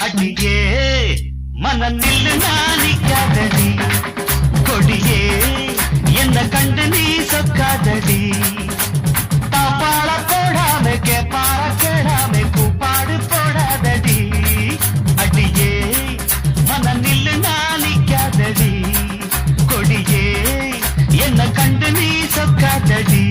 அடியே மனநில் நாளிக்காதடி கொடியே என்ன கண்டு நீ சொக்காதடி தாப்பாள போடாம கேப்பார கேடாம கூப்பாடு போடாதடி அடியே மனநில் நாளிக்காதடி கொடியே என்ன கண்டு நீ சொக்காதடி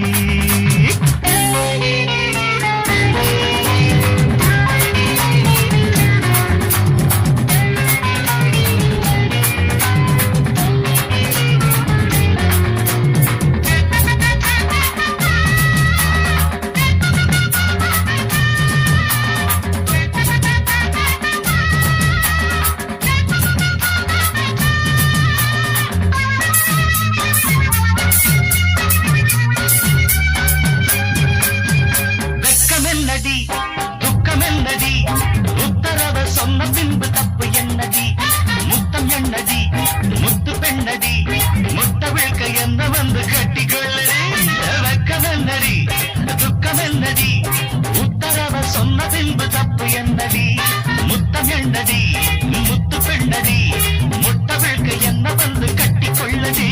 துக்கம் என்னடி உத்தரவ சொன்ன பின்பு தப்பு என்னடி முத்தம் என்னடி முத்து பெண்ணடி முட்ட விழ்க்க என்ன வந்து கட்டிக்கொள்ளடி வெக்கம் என்னடி துக்கம் என்னடி உத்தரவ சொன்ன பின்பு தப்பு என்னடி முத்தம் என்னடி முத்து பெண்ணடி முட்ட விழ்க்க என்ன வந்து கட்டிக்கொள்ளடி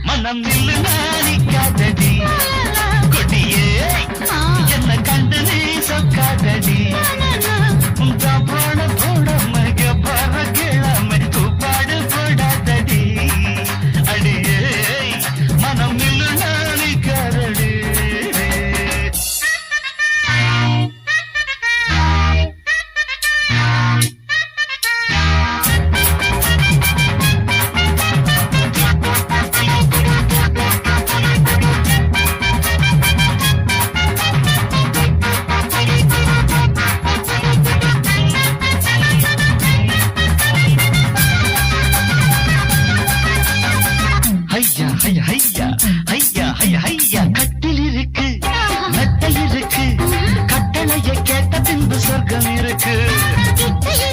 மனம் நில்லு நாளிக்காதடி கொடியே என்ன கண்டு நீ சொக்காதடி போட போடாம பர கிழமை கூப்பாடு போடாதடி அடியே மனம் நில்லு நாளிக்காதடி கட்டில் இருக்கு மெத்தை இருக்கு கட்டளைய கேட்ட பின்பு சொர்க்கம் இருக்கு கட்டில்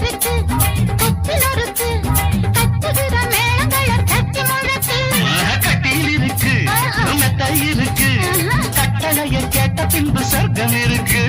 இருக்கு மெத்தை இருக்கு கட்டளைய கேட்ட பின்பு சொர்க்கம் இருக்கு